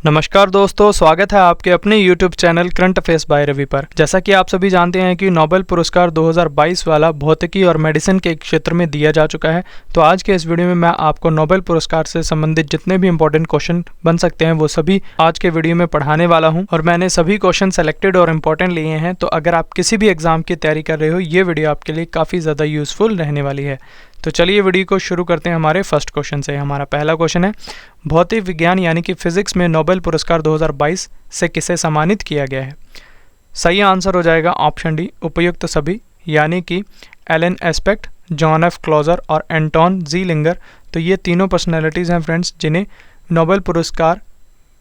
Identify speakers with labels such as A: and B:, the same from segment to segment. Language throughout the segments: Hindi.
A: नमस्कार दोस्तों, स्वागत है आपके अपने YouTube channel current affairs by Ravi पर। जैसा कि आप सभी जानते हैं कि नोबेल पुरस्कार 2022 वाला भौतिकी और मेडिसिन के क्षेत्र में दिया जा चुका है। तो आज के इस वीडियो में मैं आपको नोबेल पुरस्कार से संबंधित जितने भी इंपॉर्टेंट क्वेश्चन बन सकते हैं वो सभी आज के वीडियो में पढ़ाने वाला हूँ और मैंने सभी क्वेश्चन सेलेक्टेड और इम्पोर्टेंट लिए हैं। तो अगर आप किसी भी एग्जाम की तैयारी कर रहे हो, ये वीडियो आपके लिए काफ़ी ज़्यादा यूजफुल रहने वाली है। तो चलिए वीडियो को शुरू करते हैं हमारे फर्स्ट क्वेश्चन से। हमारा पहला क्वेश्चन है, भौतिक विज्ञान यानी कि फिजिक्स में नोबेल पुरस्कार 2022 से किसे सम्मानित किया गया है? सही आंसर हो जाएगा ऑप्शन डी, उपयुक्त सभी, यानी कि Alain Aspect, John F Clauser और एंटोन ज़ीलिंगर। तो ये तीनों पर्सनैलिटीज़ हैं फ्रेंड्स जिन्हें नोबेल पुरस्कार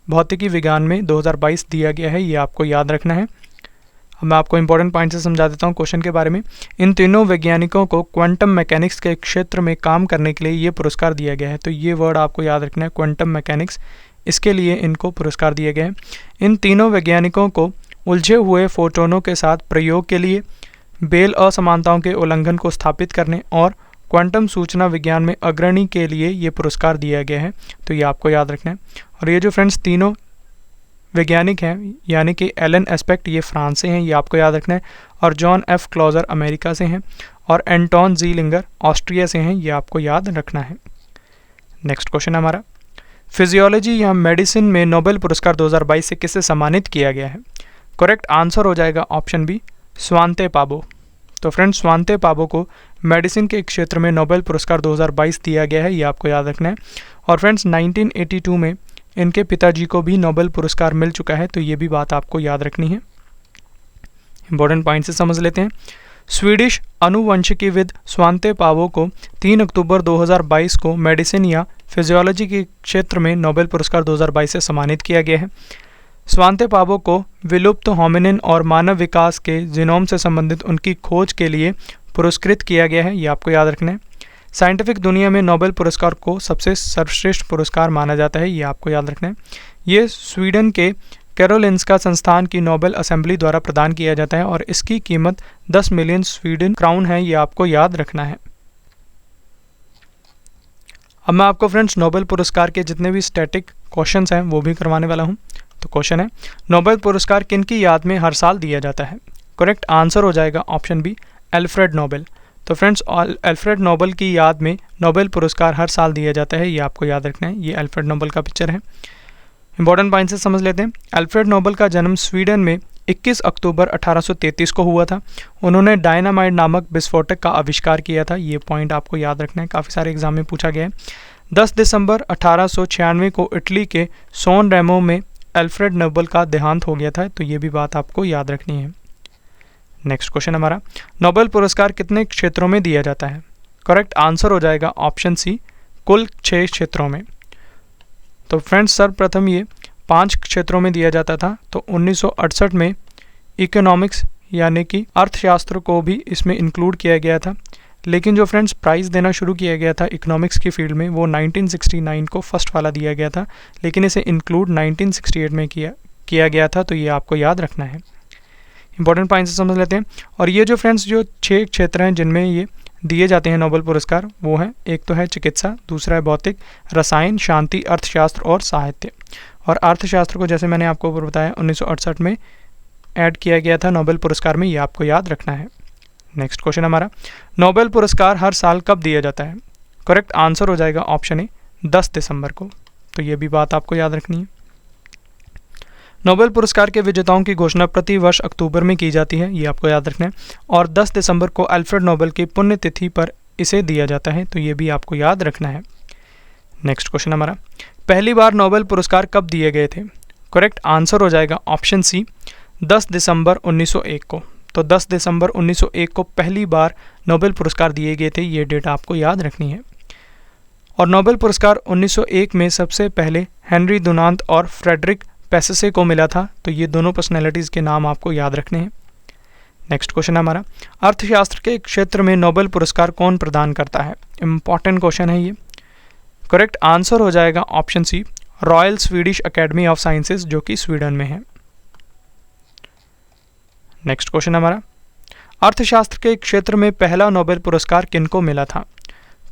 A: भौतिकी विज्ञान में 2022 दिया गया है। ये आपको याद रखना है। अब मैं आपको इंपॉर्टेंट पॉइंट से समझा देता हूँ क्वेश्चन के बारे में। इन तीनों वैज्ञानिकों को क्वांटम मैकेनिक्स के क्षेत्र में काम करने के लिए ये पुरस्कार दिया गया है। तो ये वर्ड आपको याद रखना है, क्वांटम मैकेनिक्स, इसके लिए इनको पुरस्कार दिए गए हैं। इन तीनों वैज्ञानिकों को उलझे हुए फोटोनों के साथ प्रयोग के लिए, बेल असमानताओं के उल्लंघन को स्थापित करने और क्वांटम सूचना विज्ञान में अग्रणी के लिए ये पुरस्कार दिया गया है। तो ये आपको याद रखना है। और ये जो फ्रेंड्स तीनों वैज्ञानिक हैं यानी कि एलन एस्पेक्ट, ये फ्रांस से हैं, ये आपको याद रखना है, और जॉन एफ क्लोजर अमेरिका से हैं, और एंटोन ज़ीलिंगर ऑस्ट्रिया से हैं, ये आपको याद रखना है। नेक्स्ट क्वेश्चन हमारा, फिजियोलॉजी या मेडिसिन में नोबेल पुरस्कार 2022 से किसे सम्मानित किया गया है? करेक्ट आंसर हो जाएगा ऑप्शन बी, स्वांते पाबो। तो फ्रेंड्स, स्वांते पाबो को मेडिसिन के क्षेत्र में नोबेल पुरस्कार 2022 दिया गया है, ये आपको याद रखना है। और फ्रेंड्स 1982 में इनके पिताजी को भी नोबेल पुरस्कार मिल चुका है। तो ये भी बात आपको याद रखनी है। इंपॉर्टेंट पॉइंट से समझ लेते हैं। स्वीडिश आनुवंशिकीविद स्वांते पाबो को 3 अक्टूबर 2022 को मेडिसिन या फिजियोलॉजी के क्षेत्र में नोबेल पुरस्कार 2022 से सम्मानित किया गया है। स्वांते पाबो को विलुप्त होमिनिन और मानव विकास के जीनोम से संबंधित उनकी खोज के लिए पुरस्कृत किया गया है, ये आपको याद रखना है। साइंटिफिक दुनिया में नोबेल पुरस्कार को सबसे सर्वश्रेष्ठ पुरस्कार माना जाता है, ये आपको याद रखना है। ये स्वीडन के कैरोलिंस्का संस्थान की नोबेल असेंबली द्वारा प्रदान किया जाता है और इसकी कीमत 10 मिलियन स्वीडन क्राउन है, ये आपको याद रखना है। अब मैं आपको फ्रेंड्स नोबेल पुरस्कार के जितने भी स्टैटिक क्वेश्चंस हैं वो भी करवाने वाला हूँ। तो क्वेश्चन है, नोबेल पुरस्कार किनकी याद में हर साल दिया जाता है? करेक्ट आंसर हो जाएगा ऑप्शन बी, अल्फ्रेड नोबेल। तो फ्रेंड्स, अल्फ्रेड नोबेल की याद में नोबेल पुरस्कार हर साल दिया जाता है, ये आपको याद रखना है। ये अल्फ्रेड नोबेल का पिक्चर है। इंपॉर्टेंट पॉइंट से समझ लेते हैं। अल्फ्रेड नोबेल का जन्म स्वीडन में 21 अक्टूबर 1833 को हुआ था। उन्होंने डायनामाइट नामक विस्फोटक का आविष्कार किया था, ये पॉइंट आपको याद रखना है, काफ़ी सारे एग्जाम में पूछा गया है। 10 दिसंबर 1896 को इटली के सोन रेमो में अल्फ्रेड नोबेल का देहांत हो गया था। तो ये भी बात आपको याद रखनी है। नेक्स्ट क्वेश्चन हमारा, नोबेल पुरस्कार कितने क्षेत्रों में दिया जाता है? करेक्ट आंसर हो जाएगा ऑप्शन सी, कुल 6 क्षेत्रों में। तो फ्रेंड्स, सर्वप्रथम ये 5 क्षेत्रों में दिया जाता था। तो 1968 में इकोनॉमिक्स यानी कि अर्थशास्त्र को भी इसमें इंक्लूड किया गया था। लेकिन जो फ्रेंड्स प्राइज़ देना शुरू किया गया था इकोनॉमिक्स की फील्ड में, वो 1969 को फर्स्ट वाला दिया गया था, लेकिन इसे इंक्लूड 1968 में किया गया था। तो ये आपको याद रखना है। इंपॉर्टेंट पॉइंट से समझ लेते हैं। और ये जो फ्रेंड्स जो 6 क्षेत्र हैं जिनमें ये दिए जाते हैं नोबेल पुरस्कार, वो हैं, एक तो है चिकित्सा, दूसरा है भौतिक, रसायन, शांति, अर्थशास्त्र और साहित्य। और अर्थशास्त्र को जैसे मैंने आपको बताया 1968 में ऐड किया गया था नोबेल पुरस्कार में, ये आपको याद रखना है। नेक्स्ट क्वेश्चन हमारा, नोबेल पुरस्कार हर साल कब दिया जाता है? करेक्ट आंसर हो जाएगा ऑप्शन ए, 10 दिसंबर को। तो ये भी बात आपको याद रखनी है। नोबेल पुरस्कार के विजेताओं की घोषणा प्रति वर्ष अक्टूबर में की जाती है, ये आपको याद रखना है। और 10 दिसंबर को अल्फ्रेड नोबेल की पुण्यतिथि पर इसे दिया जाता है। तो ये भी आपको याद रखना है। नेक्स्ट क्वेश्चन हमारा, पहली बार नोबेल पुरस्कार कब दिए गए थे? करेक्ट आंसर हो जाएगा ऑप्शन सी, 10 दिसंबर 1901 को। तो 10 दिसंबर 1901 को पहली बार नोबेल पुरस्कार दिए गए थे, ये डेट आपको याद रखनी है। और नोबेल पुरस्कार 1901 में सबसे पहले हेनरी डुनांत और फ्रेडरिक पेसेसे को मिला था। तो ये दोनों पर्सनैलिटीज़ के नाम आपको याद रखने हैं। नेक्स्ट क्वेश्चन हमारा, अर्थशास्त्र के क्षेत्र में नोबेल पुरस्कार कौन प्रदान करता है? इंपॉर्टेंट क्वेश्चन है ये। करेक्ट आंसर हो जाएगा option C, Royal Swedish Academy of Sciences, जो कि स्वीडन में है। नेक्स्ट क्वेश्चन हमारा, अर्थशास्त्र के क्षेत्र में पहला नोबेल पुरस्कार किनको मिला था?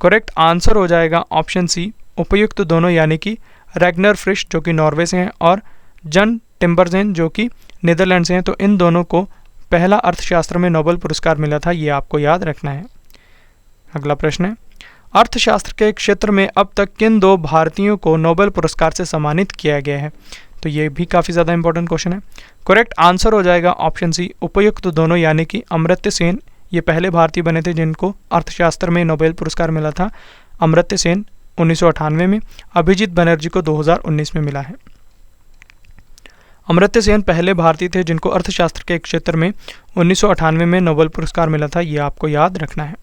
A: करेक्ट आंसर हो जाएगा ऑप्शन सी, उपयुक्त दोनों यानी कि रैग्नर फ्रिश जो कि नॉर्वे से हैं और जन टिम्बरजेन जो कि नीदरलैंड से हैं, तो इन दोनों को पहला अर्थशास्त्र में नोबेल पुरस्कार मिला था, ये आपको याद रखना है। अगला प्रश्न है, अर्थशास्त्र के क्षेत्र में अब तक किन 2 भारतीयों को नोबेल पुरस्कार से सम्मानित किया गया है? तो ये भी काफ़ी ज़्यादा इंपॉर्टेंट क्वेश्चन है। करेक्ट आंसर हो जाएगा ऑप्शन सी, उपयुक्त दोनों यानी कि अमर्त्य सेन, ये पहले भारतीय बने थे जिनको अर्थशास्त्र में नोबेल पुरस्कार मिला था। अमर्त्य सेन 1998 में, अभिजीत बनर्जी को 2019 में मिला है। अमर्त्य सेन पहले भारतीय थे जिनको अर्थशास्त्र के क्षेत्र में 1998 में नोबेल पुरस्कार मिला था, ये आपको याद रखना है।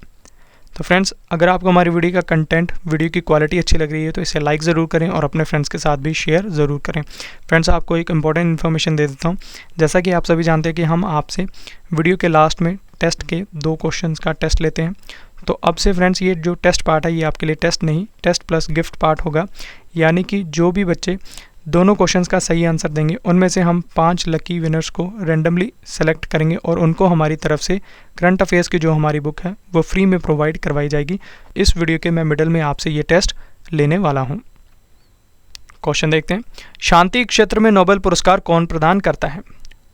A: तो फ्रेंड्स, अगर आपको हमारी वीडियो का कंटेंट, वीडियो की क्वालिटी अच्छी लग रही है तो इसे लाइक ज़रूर करें और अपने फ्रेंड्स के साथ भी शेयर ज़रूर करें। फ्रेंड्स, आपको एक इंपॉर्टेंट इन्फॉर्मेशन दे देता हूँ। जैसा कि आप सभी जानते हैं कि हम आपसे वीडियो के लास्ट में टेस्ट के 2 क्वेश्चंस का टेस्ट लेते हैं। तो अब से फ्रेंड्स, ये जो टेस्ट पार्ट है ये आपके लिए टेस्ट नहीं, टेस्ट प्लस गिफ्ट पार्ट होगा। यानी कि जो भी बच्चे दोनों क्वेश्चंस का सही आंसर देंगे उनमें से हम 5 लकी विनर्स को रैंडमली सेलेक्ट करेंगे और उनको हमारी तरफ से करंट अफेयर्स की जो हमारी बुक है वो फ्री में प्रोवाइड करवाई जाएगी। इस वीडियो के मैं मिडल में आपसे ये टेस्ट लेने वाला हूँ। क्वेश्चन देखते हैं, शांति क्षेत्र में नोबेल पुरस्कार कौन प्रदान करता है?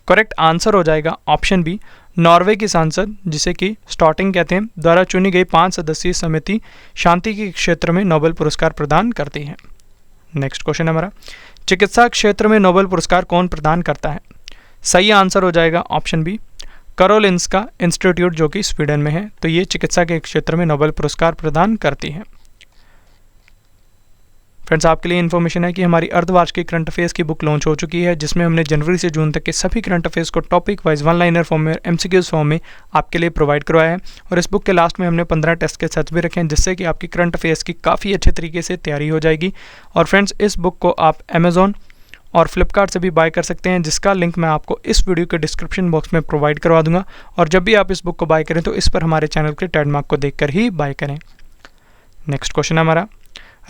A: करेक्ट आंसर हो जाएगा ऑप्शन बी, नॉर्वे की सांसद जिसे कि स्टॉर्टिंग कहते हैं द्वारा चुनी गई 5 सदस्यीय समिति शांति के क्षेत्र में नोबेल पुरस्कार प्रदान करती है। नेक्स्ट क्वेश्चन हमारा, चिकित्सा क्षेत्र में नोबेल पुरस्कार कौन प्रदान करता है? सही आंसर हो जाएगा ऑप्शन बी, कारोलिंस्का इंस्टीट्यूट जो कि स्वीडन में है। तो ये चिकित्सा के क्षेत्र में नोबेल पुरस्कार प्रदान करती है। फ्रेंड्स, आपके लिए इन्फॉर्मेशन है कि हमारी अर्धवार्षिक करंट अफेयर्स की बुक लॉन्च हो चुकी है जिसमें हमने जनवरी से जून तक के सभी करंट अफेयर्स को टॉपिक वाइज 1 लाइनर फॉर्म में, MCQs फॉर्म में आपके लिए प्रोवाइड करवाया है। और इस बुक के लास्ट में हमने 15 टेस्ट के सेट्स भी रखे हैं जिससे कि आपकी करंट अफेयर्स की काफ़ी अच्छे तरीके से तैयारी हो जाएगी। और फ्रेंड्स, इस बुक को आप अमेजोन और फ्लिपकार्ट से भी बाय कर सकते हैं जिसका लिंक मैं आपको इस वीडियो के डिस्क्रिप्शन बॉक्स में प्रोवाइड करवा दूंगा। और जब भी आप इस बुक को बाय करें तो इस पर हमारे चैनल के टैग मार्क को देखकर ही बाय करें। नेक्स्ट क्वेश्चन हमारा,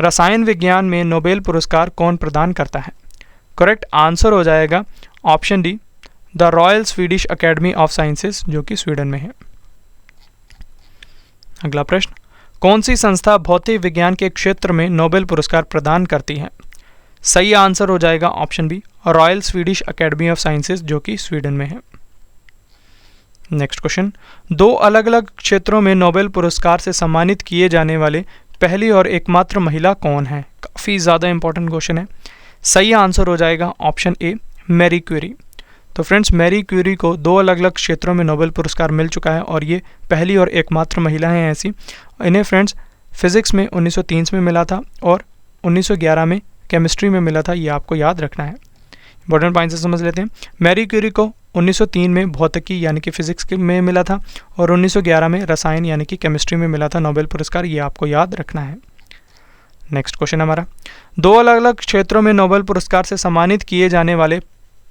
A: रसायन विज्ञान में नोबेल पुरस्कार कौन प्रदान करता है? करेक्ट आंसर हो जाएगा option D, the royal Swedish Academy of Sciences जो कि स्वीडन में है। अगला प्रश्न, कौन सी संस्था भौतिक विज्ञान के क्षेत्र में नोबेल पुरस्कार प्रदान करती है? सही आंसर हो जाएगा option B, Royal Swedish Academy of Sciences जो कि स्वीडन में है। नेक्स्ट क्वेश्चन, 2 अलग अलग क्षेत्रों में नोबेल पुरस्कार से सम्मानित किए जाने वाले पहली और एकमात्र महिला कौन है? काफ़ी ज़्यादा इंपॉर्टेंट क्वेश्चन है। सही आंसर हो जाएगा ऑप्शन ए, मैरी क्यूरी। तो फ्रेंड्स, मैरी क्यूरी को 2 अलग अलग क्षेत्रों में नोबेल पुरस्कार मिल चुका है और ये पहली और एकमात्र महिला हैं ऐसी। इन्हें फ्रेंड्स फिजिक्स में 1930 में मिला था और 1911 में केमिस्ट्री में मिला था, ये आपको याद रखना है। इंपॉर्टेंट पॉइंट से समझ लेते हैं। मैरी क्यूरी को 1903 में भौतिकी यानी कि फिजिक्स में मिला था और 1911 में रसायन यानी कि केमिस्ट्री में मिला था नोबेल पुरस्कार, ये आपको याद रखना है। नेक्स्ट क्वेश्चन हमारा, 2 अलग अलग क्षेत्रों में नोबेल पुरस्कार से सम्मानित किए जाने वाले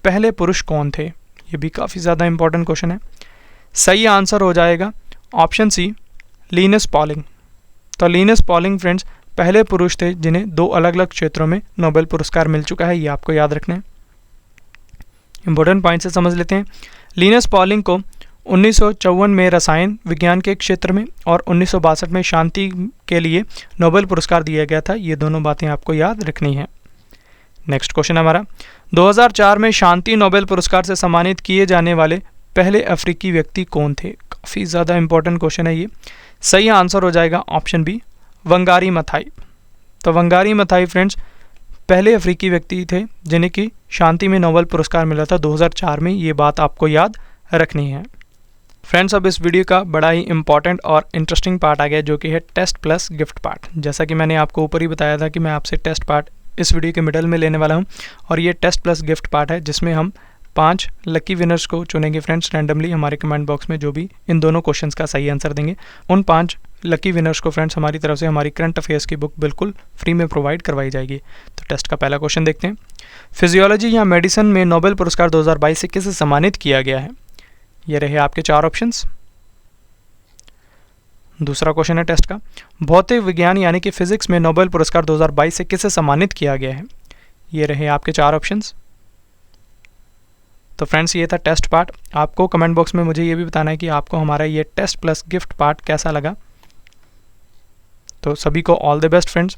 A: पहले पुरुष कौन थे? ये भी काफ़ी ज़्यादा इंपॉर्टेंट क्वेश्चन है। सही आंसर हो जाएगा ऑप्शन सी, लिनस पॉलिंग। तो लिनस पॉलिंग फ्रेंड्स पहले पुरुष थे जिन्हें 2 अलग अलग क्षेत्रों में नोबेल पुरस्कार मिल चुका है, ये आपको याद रखना है। इंपॉर्टेंट पॉइंट से समझ लेते हैं। लिनस पॉलिंग को 1954 में रसायन विज्ञान के क्षेत्र में और 1962 में शांति के लिए नोबेल पुरस्कार दिया गया था, ये दोनों बातें आपको याद रखनी है। नेक्स्ट क्वेश्चन हमारा, 2004 में शांति नोबेल पुरस्कार से सम्मानित किए जाने वाले पहले अफ्रीकी व्यक्ति कौन थे? काफ़ी ज़्यादा इंपॉर्टेंट क्वेश्चन है ये। सही आंसर हो जाएगा ऑप्शन बी, वंगारी मथाई। तो वंगारी मथाई फ्रेंड्स पहले अफ्रीकी व्यक्ति थे जिन्हें कि शांति में नोबेल पुरस्कार मिला था 2004 में, ये बात आपको याद रखनी है। फ्रेंड्स, अब इस वीडियो का बड़ा ही इंपॉर्टेंट और इंटरेस्टिंग पार्ट आ गया जो कि है टेस्ट प्लस गिफ्ट पार्ट। जैसा कि मैंने आपको ऊपर ही बताया था कि मैं आपसे टेस्ट पार्ट इस वीडियो के मिडल में लेने वाला हूं और ये टेस्ट प्लस गिफ्ट पार्ट है जिसमें हम 5 लकी विनर्स को चुनेंगे फ्रेंड्स रैंडमली हमारे कमेंट बॉक्स में, जो भी इन दोनों क्वेश्चंस का सही आंसर देंगे उन 5 लकी विनर्स को फ्रेंड्स हमारी तरफ से हमारी करंट अफेयर्स की बुक बिल्कुल फ्री में प्रोवाइड करवाई जाएगी। तो टेस्ट का पहला क्वेश्चन देखते हैं। फिजियोलॉजी या मेडिसिन में नोबेल पुरस्कार 2022 से किसे सम्मानित किया गया है? ये रहे आपके 4 ऑप्शंस। दूसरा क्वेश्चन है टेस्ट का, भौतिक विज्ञान यानी कि फिजिक्स में नोबेल पुरस्कार 2022 से किसे सम्मानित किया गया है? ये रहे आपके 4 ऑप्शंस। तो फ्रेंड्स, ये था टेस्ट पार्ट। आपको कमेंट बॉक्स में मुझे ये भी बताना है कि आपको हमारा ये टेस्ट प्लस गिफ्ट पार्ट कैसा लगा। तो सभी को all the best friends.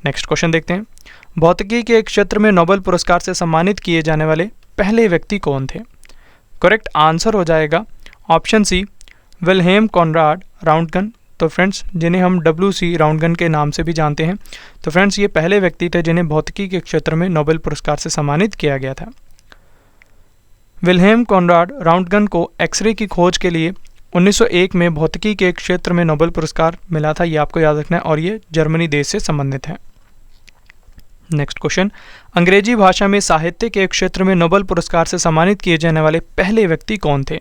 A: Next question देखते हैं। भौतिकी के क्षेत्र में नोबेल पुरस्कार से सम्मानित किए जाने वाले पहले व्यक्ति कौन थे? करेक्ट आंसर हो जाएगा ऑप्शन सी, विल्हेम कॉनराड राउंटगन। तो फ्रेंड्स, जिन्हें हम WC राउंटगन के नाम से भी जानते हैं, तो फ्रेंड्स ये पहले व्यक्ति थे जिन्हें भौतिकी के क्षेत्र में नोबेल पुरस्कार से सम्मानित किया गया था। विल्हेम कॉनराड राउंटगन को एक्सरे की खोज के लिए 1901 में भौतिकी के क्षेत्र में नोबेल पुरस्कार मिला था, ये आपको याद रखना है, और ये जर्मनी देश से संबंधित है। नेक्स्ट क्वेश्चन, अंग्रेजी भाषा में साहित्य के क्षेत्र में नोबेल पुरस्कार से सम्मानित किए जाने वाले पहले व्यक्ति कौन थे?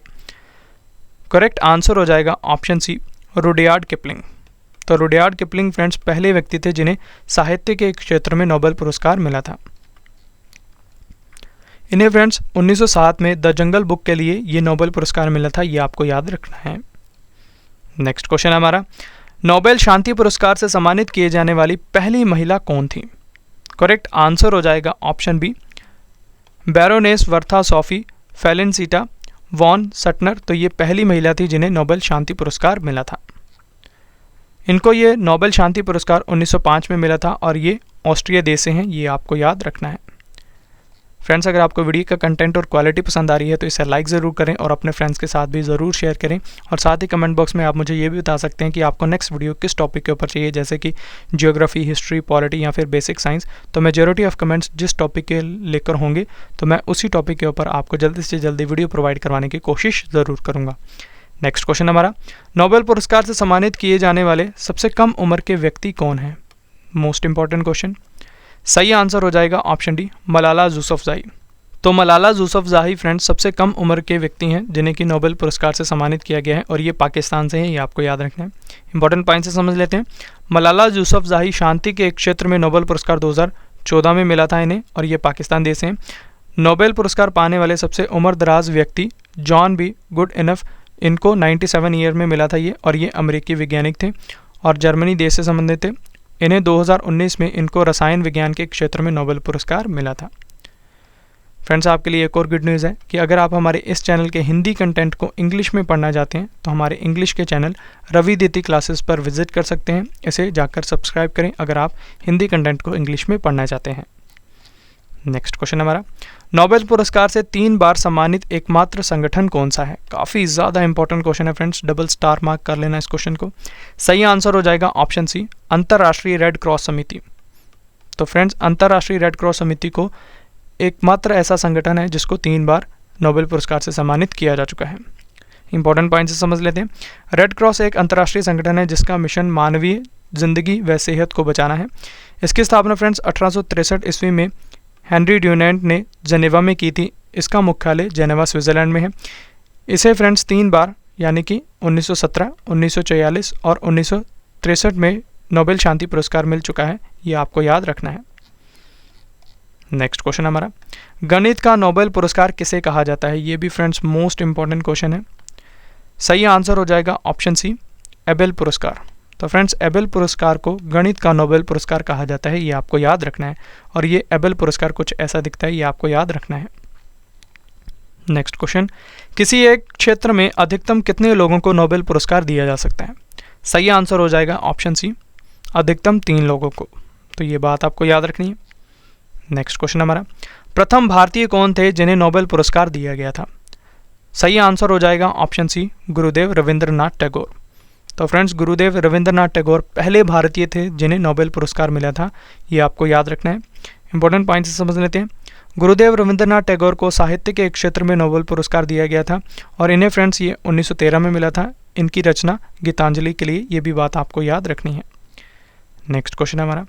A: करेक्ट आंसर हो जाएगा ऑप्शन सी, रुडयार्ड किपलिंग। तो रुडयार्ड किपलिंग फ्रेंड्स पहले व्यक्ति थे जिन्हें साहित्य के क्षेत्र में नोबेल पुरस्कार मिला था। इन्हें फ्रेंड्स 1907 में द जंगल बुक के लिए ये नोबेल पुरस्कार मिला था, ये आपको याद रखना है। नेक्स्ट क्वेश्चन हमारा, नोबेल शांति पुरस्कार से सम्मानित किए जाने वाली पहली महिला कौन थी? करेक्ट आंसर हो जाएगा option B, baroness Bertha Sophie Felicita von Suttner. तो ये पहली महिला थी जिन्हें नोबेल शांति पुरस्कार मिला था। इनको ये नोबेल शांति पुरस्कार 1905 में मिला था और ये ऑस्ट्रिया देश से हैं, ये आपको याद रखना है। फ्रेंड्स, अगर आपको वीडियो का कंटेंट और क्वालिटी पसंद आ रही है तो इसे लाइक ज़रूर करें और अपने फ्रेंड्स के साथ भी ज़रूर शेयर करें। और साथ ही कमेंट बॉक्स में आप मुझे ये भी बता सकते हैं कि आपको नेक्स्ट वीडियो किस टॉपिक के ऊपर चाहिए, जैसे कि जियोग्राफी, हिस्ट्री, पॉलिटी या फिर बेसिक साइंस। तो मेजॉरिटी ऑफ कमेंट्स जिस टॉपिक के लेकर होंगे तो मैं उसी टॉपिक के ऊपर आपको जल्दी से जल्दी वीडियो प्रोवाइड करवाने की कोशिश ज़रूर करूँगा। नेक्स्ट क्वेश्चन हमारा, नोबेल पुरस्कार से सम्मानित किए जाने वाले सबसे कम उम्र के व्यक्ति कौन हैं? Most important question. सही आंसर हो जाएगा ऑप्शन डी, मलाला यूसुफज़ई। तो मलाला यूसुफज़ई फ्रेंड्स सबसे कम उम्र के व्यक्ति हैं जिन्हें कि नोबेल पुरस्कार से सम्मानित किया गया है और ये पाकिस्तान से हैं, ये आपको याद रखना है। इंपॉर्टेंट पॉइंट से समझ लेते हैं। मलाला यूसुफज़ई शांति के क्षेत्र में नोबेल पुरस्कार 2014 में मिला था इन्हें, और ये पाकिस्तान देश हैं। नोबेल पुरस्कार पाने वाले सबसे उम्र दराज व्यक्ति जॉन बी गुड इनफ, इनको 97 ईयर में मिला था ये, और ये अमेरिकी वैज्ञानिक थे और जर्मनी देश से संबंधित थे। इन्हें 2019 में इनको रसायन विज्ञान के क्षेत्र में नोबेल पुरस्कार मिला था। फ्रेंड्स, आपके लिए एक और गुड न्यूज़ है कि अगर आप हमारे इस चैनल के हिंदी कंटेंट को इंग्लिश में पढ़ना चाहते हैं तो हमारे इंग्लिश के चैनल रवि दीति क्लासेस पर विजिट कर सकते हैं। इसे जाकर सब्सक्राइब करें अगर आप हिंदी कंटेंट को इंग्लिश में पढ़ना चाहते हैं। नेक्स्ट क्वेश्चन हमारा, नोबेल पुरस्कार से 3 बार सम्मानित एकमात्र संगठन कौन सा है? काफ़ी ज़्यादा इंपॉर्टेंट क्वेश्चन है फ्रेंड्स, डबल स्टार मार्क कर लेना इस क्वेश्चन को। सही आंसर हो जाएगा ऑप्शन सी, अंतर्राष्ट्रीय रेड क्रॉस समिति। तो फ्रेंड्स, अंतर्राष्ट्रीय रेड क्रॉस समिति को एकमात्र ऐसा संगठन है जिसको 3 बार नोबेल पुरस्कार से सम्मानित किया जा चुका है। इंपॉर्टेंट पॉइंट से समझ लेते हैं। रेड क्रॉस एक अंतर्राष्ट्रीय संगठन है जिसका मिशन मानवीय जिंदगी व सेहत को बचाना है। इसकी स्थापना फ्रेंड्स 1863 ईस्वी में हेनरी ड्यूनेंट ने जेनेवा में की थी। इसका मुख्यालय जेनेवा स्विट्ज़रलैंड में है। इसे फ्रेंड्स 3 बार यानी कि 1917, 1944 और 1963 में नोबेल शांति पुरस्कार मिल चुका है, ये आपको याद रखना है। नेक्स्ट क्वेश्चन हमारा, गणित का नोबेल पुरस्कार किसे कहा जाता है? ये भी फ्रेंड्स मोस्ट इंपॉर्टेंट क्वेश्चन है। सही आंसर हो जाएगा ऑप्शन सी, एबेल पुरस्कार। तो फ्रेंड्स, एबेल पुरस्कार को गणित का नोबेल पुरस्कार कहा जाता है, ये आपको याद रखना है। और ये एबेल पुरस्कार कुछ ऐसा दिखता है, ये आपको याद रखना है। नेक्स्ट क्वेश्चन, किसी एक क्षेत्र में अधिकतम कितने लोगों को नोबेल पुरस्कार दिया जा सकता है? सही आंसर हो जाएगा ऑप्शन सी, अधिकतम 3 लोगों को। तो ये बात आपको याद रखनी है। नेक्स्ट क्वेश्चन हमारा, प्रथम भारतीय कौन थे जिन्हें नोबेल पुरस्कार दिया गया था? सही आंसर हो जाएगा ऑप्शन सी, गुरुदेव रविंद्रनाथ टैगोर। तो फ्रेंड्स, गुरुदेव रविंद्रनाथ टैगोर पहले भारतीय थे जिन्हें नोबेल पुरस्कार मिला था, ये आपको याद रखना है। इंपॉर्टेंट पॉइंट से समझ लेते हैं। गुरुदेव रविंद्रनाथ टैगोर को साहित्य के क्षेत्र में नोबेल पुरस्कार दिया गया था और इन्हें फ्रेंड्स ये 1913 में मिला था। इनकी रचना गीतांजलि के लिए, ये भी बात आपको याद रखनी है। नेक्स्ट क्वेश्चन हमारा,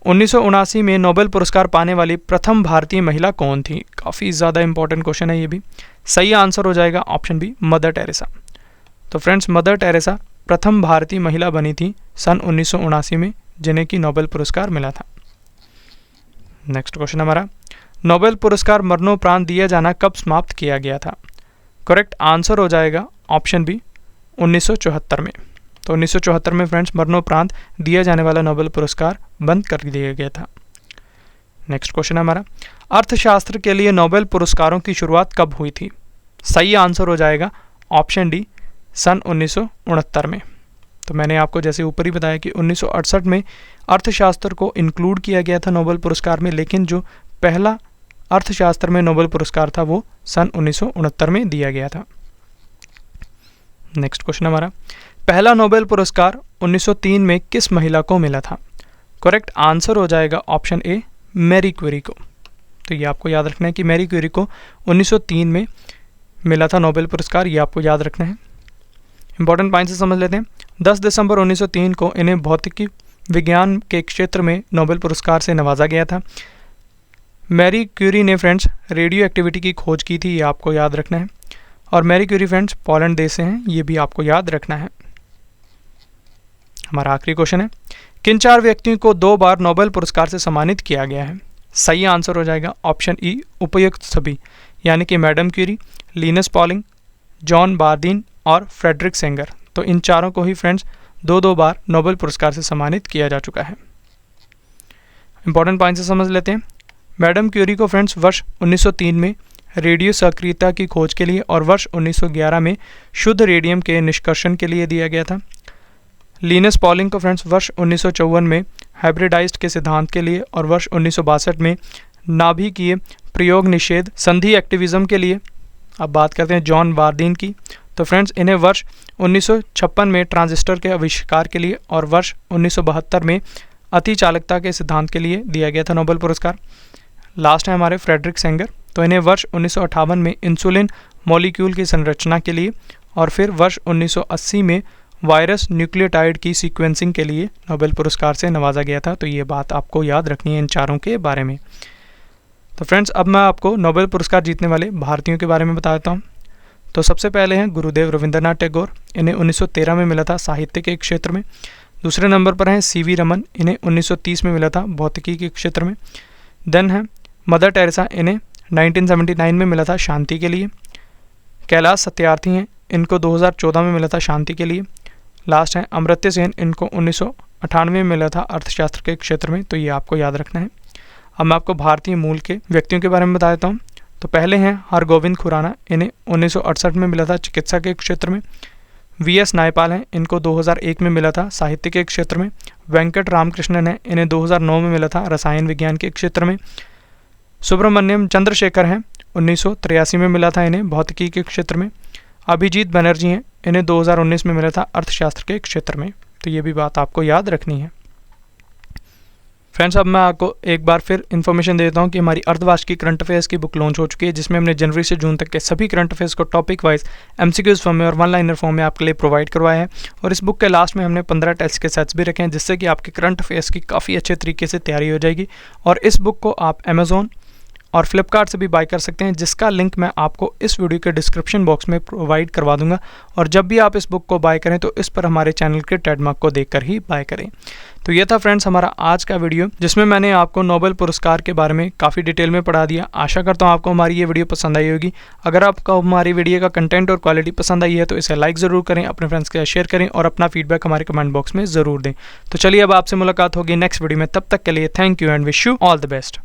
A: 1979 में नोबेल पुरस्कार पाने वाली प्रथम भारतीय महिला कौन थी? काफ़ी ज़्यादा इंपॉर्टेंट क्वेश्चन है ये भी। सही आंसर हो जाएगा ऑप्शन बी, मदर टेरेसा। तो फ्रेंड्स, मदर टेरेसा प्रथम भारतीय महिला बनी थी सन 1979 में जिन्हें कि नोबेल पुरस्कार मिला था। नेक्स्ट क्वेश्चन हमारा, नोबेल पुरस्कार मरणोपरांत दिया जाना कब समाप्त किया गया था? करेक्ट आंसर हो जाएगा ऑप्शन बी, 1974 में। तो 1974 में फ्रेंड्स मरणोपरांत दिया जाने वाला नोबेल पुरस्कार बंद कर दिया गया था। नेक्स्ट क्वेश्चन हमारा, अर्थशास्त्र के लिए नोबेल पुरस्कारों की शुरुआत कब हुई थी? सही आंसर हो जाएगा ऑप्शन डी, सन 1969 में। तो मैंने आपको जैसे ऊपर ही बताया कि 1968 में अर्थशास्त्र को इंक्लूड किया गया था नोबेल पुरस्कार में, लेकिन जो पहला अर्थशास्त्र में नोबेल पुरस्कार था वो सन 1969 में दिया गया था। नेक्स्ट क्वेश्चन हमारा, पहला नोबेल पुरस्कार 1903 में किस महिला को मिला था? करेक्ट आंसर हो जाएगा ऑप्शन ए, मैरी क्यूरी को। तो ये आपको याद रखना है कि मैरी क्यूरी को 1903 में मिला था नोबेल पुरस्कार, ये आपको याद रखना है। इंपॉर्टेंट पॉइंट से समझ लेते हैं। 10 दिसंबर 1903 को इन्हें भौतिकी विज्ञान के क्षेत्र में नोबेल पुरस्कार से नवाजा गया था। मैरी क्यूरी ने फ्रेंड्स रेडियो एक्टिविटी की खोज की थी, ये आपको याद रखना है। और मैरी क्यूरी फ्रेंड्स पोलैंड देश से हैं, ये भी आपको याद रखना है। हमारा आखिरी क्वेश्चन है, किन 4 व्यक्तियों को 2 बार नोबेल पुरस्कार से सम्मानित किया गया है? सही आंसर हो जाएगा ऑप्शन ई, उपयुक्त सभी, यानी कि madam Curie, Linus Pauling, John Bardeen और फ्रेडरिक सेंगर। तो इन चारों को ही फ्रेंड्स 2-2 बार नोबेल पुरस्कार से सम्मानित किया जा चुका है। इंपॉर्टेंट पॉइंट से समझ लेते हैं। मैडम क्यूरी को फ्रेंड्स वर्ष 1903 में रेडियो सक्रियता की खोज के लिए और वर्ष 1911 में शुद्ध रेडियम के निष्कर्षण के लिए दिया गया था। लिनस पॉलिंग को फ्रेंड्स वर्ष 1954 में हाइब्रिडाइज्ड के सिद्धांत के लिए और वर्ष 1962 में नाभिकीय प्रयोग निषेध संधि एक्टिविज्म के लिए। अब बात करते हैं जॉन बारदीन की। तो फ्रेंड्स इन्हें वर्ष 1956 में ट्रांजिस्टर के आविष्कार के लिए और वर्ष 1972 में अति चालकता के सिद्धांत के लिए दिया गया था नोबेल पुरस्कार। लास्ट है हमारे फ्रेडरिक सेंगर, तो इन्हें वर्ष 1958 में इंसुलिन मॉलिक्यूल की संरचना के लिए और फिर वर्ष 1980 में वायरस न्यूक्लियोटाइड की सीक्वेंसिंग के लिए नोबेल पुरस्कार से नवाजा गया था। तो ये बात आपको याद रखनी है इन चारों के बारे में। तो फ्रेंड्स अब मैं आपको नोबेल पुरस्कार जीतने वाले भारतीयों के बारे में बताता हूँ। तो सबसे पहले हैं गुरुदेव रविंद्रनाथ टैगोर, इन्हें 1913 में मिला था साहित्य के क्षेत्र में। दूसरे नंबर पर हैं सीवी रमन, इन्हें 1930 में मिला था भौतिकी के क्षेत्र में। देन है मदर टेरेसा, इन्हें 1979 में मिला था शांति के लिए। कैलाश सत्यार्थी हैं, इनको 2014 में मिला था शांति के लिए। लास्ट है अमर्त्य सेन, इनको 1998 में मिला था अर्थशास्त्र के क्षेत्र में। तो ये आपको याद रखना है। अब मैं आपको भारतीय मूल के व्यक्तियों के बारे में बता देता हूँ। तो पहले हैं हरगोविंद खुराना, इन्हें 1968 में मिला था चिकित्सा के क्षेत्र में। वीएस नायपाल हैं, इनको 2001 में मिला था साहित्य के क्षेत्र में। वेंकट रामकृष्णन हैं, इन्हें 2009 में मिला था रसायन विज्ञान के क्षेत्र में। सुब्रमण्यम चंद्रशेखर हैं, 1983 में मिला था इन्हें भौतिकी के क्षेत्र में। अभिजीत बनर्जी हैं, इन्हें 2019 में मिला था अर्थशास्त्र के क्षेत्र में। तो ये भी बात आपको याद रखनी है। फ्रेंड्स अब मैं आपको एक बार फिर इन्फॉर्मेशन देता हूँ कि हमारी अर्धवार्ष की करंट अफेयर्स की बुक लॉन्च हो चुकी है, जिसमें हमने जनवरी से जून तक के सभी करंट अफेयर्स को टॉपिक वाइज एमसीक्यूज फॉर्म में और वन लाइनर फॉर्म में आपके लिए प्रोवाइड करवाया है। और इस बुक के लास्ट में हमने 15 टेस्ट के सेट्स भी रखे हैं, जिससे कि आपके करंट अफेयर्स की काफ़ी अच्छे तरीके से तैयारी हो जाएगी। और इस बुक को आप अमेजोन और फ्लिपकार्ट से भी बाय कर सकते हैं, जिसका लिंक मैं आपको इस वीडियो के डिस्क्रिप्शन बॉक्स में प्रोवाइड करवा दूंगा। और जब भी आप इस बुक को बाय करें तो इस पर हमारे चैनल के ट्रेडमार्क को देखकर ही बाय करें। तो ये था फ्रेंड्स हमारा आज का वीडियो, जिसमें मैंने आपको नोबेल पुरस्कार के बारे में काफ़ी डिटेल में पढ़ा दिया। आशा करता हूँ आपको हमारी ये वीडियो पसंद आई होगी। अगर आपको हमारी वीडियो का कंटेंट और क्वालिटी पसंद आई है तो इसे लाइक ज़रूर करें, अपने फ्रेंड्स के साथ शेयर करें और अपना फीडबैक हमारे कमेंट बॉक्स में ज़रूर दें। तो चलिए अब आपसे मुलाकात होगी नेक्स्ट वीडियो में, तब तक के लिए thank you and wish you all the best.